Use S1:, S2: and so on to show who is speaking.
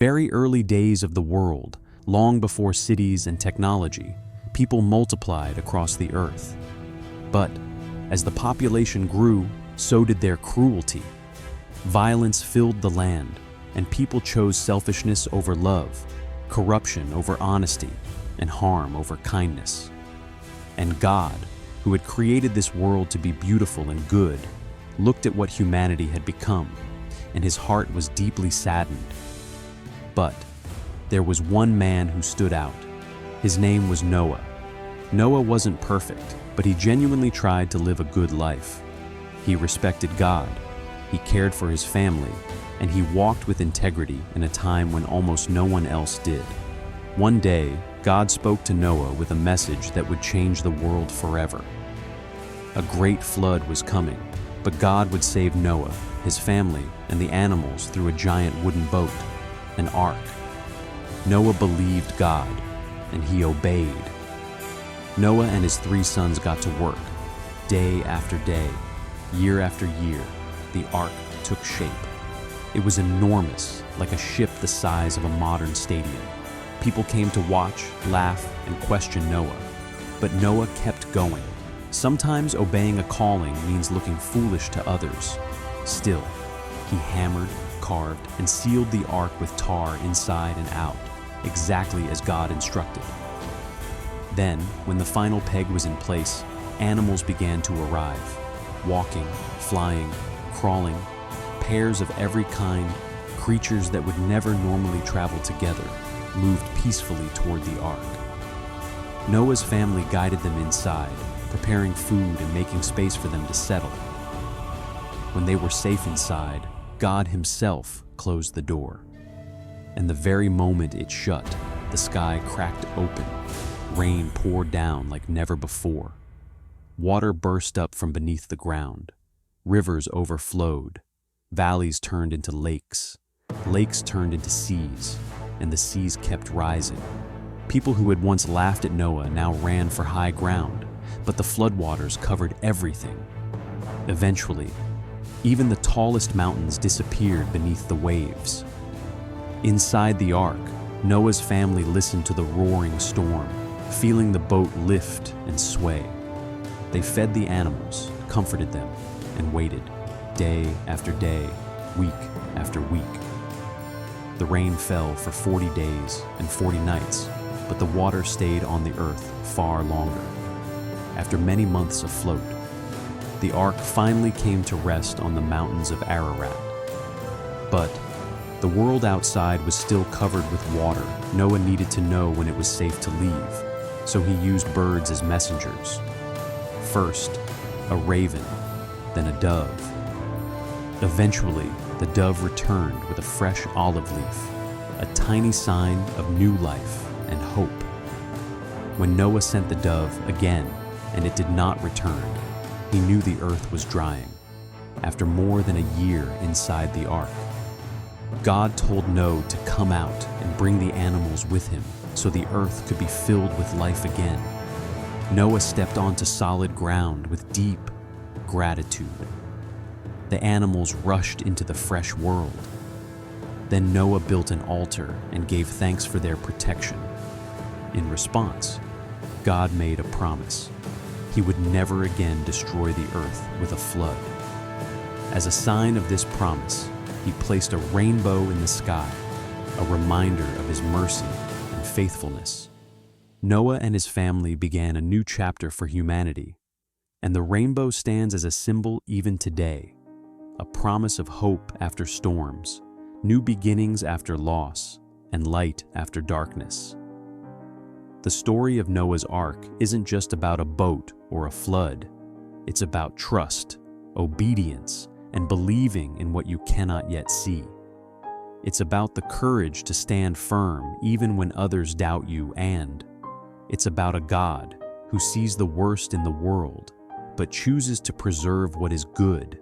S1: Very early days of the world, long before cities and technology, people multiplied across the earth. But as the population grew, so did their cruelty. Violence filled the land, and people chose selfishness over love, corruption over honesty, and harm over kindness. And God, who had created this world to be beautiful and good, looked at what humanity had become, and his heart was deeply saddened. But there was one man who stood out. His name was Noah. Noah wasn't perfect, but he genuinely tried to live a good life. He respected God, he cared for his family, and he walked with integrity in a time when almost no one else did. One day, God spoke to Noah with a message that would change the world forever. A great flood was coming, but God would save Noah, his family, and the animals through a giant wooden boat, an ark. Noah believed God, and he obeyed. Noah and his 3 sons got to work. Day after day, year after year, the ark took shape. It was enormous, like a ship the size of a modern stadium. People came to watch, laugh, and question Noah. But Noah kept going. Sometimes obeying a calling means looking foolish to others. Still, he hammered, carved, and sealed the ark with tar inside and out, exactly as God instructed. Then, when the final peg was in place, animals began to arrive. Walking, flying, crawling, pairs of every kind, creatures that would never normally travel together, moved peacefully toward the ark. Noah's family guided them inside, preparing food and making space for them to settle. When they were safe inside, God himself closed the door. And the very moment it shut, the sky cracked open. Rain poured down like never before. Water burst up from beneath the ground. Rivers overflowed. Valleys turned into lakes. Lakes turned into seas, and the seas kept rising. People who had once laughed at Noah now ran for high ground, but the floodwaters covered everything. Eventually, even the tallest mountains disappeared beneath the waves. Inside the ark, Noah's family listened to the roaring storm, feeling the boat lift and sway. They fed the animals, comforted them, and waited, day after day, week after week. The rain fell for 40 days and 40 nights, but the water stayed on the earth far longer. After many months afloat, the ark finally came to rest on the mountains of Ararat. But the world outside was still covered with water. Noah needed to know when it was safe to leave, so he used birds as messengers. First, a raven, then a dove. Eventually, the dove returned with a fresh olive leaf, a tiny sign of new life and hope. When Noah sent the dove again, and it did not return, he knew the earth was drying. After more than a year inside the ark, God told Noah to come out and bring the animals with him so the earth could be filled with life again. Noah stepped onto solid ground with deep gratitude. The animals rushed into the fresh world. Then Noah built an altar and gave thanks for their protection. In response, God made a promise. He would never again destroy the earth with a flood. As a sign of this promise, he placed a rainbow in the sky, a reminder of his mercy and faithfulness. Noah and his family began a new chapter for humanity, and the rainbow stands as a symbol even today, a promise of hope after storms, new beginnings after loss, and light after darkness. The story of Noah's Ark isn't just about a boat or a flood. It's about trust, obedience, and believing in what you cannot yet see. It's about the courage to stand firm even when others doubt you, and it's about a God who sees the worst in the world but chooses to preserve what is good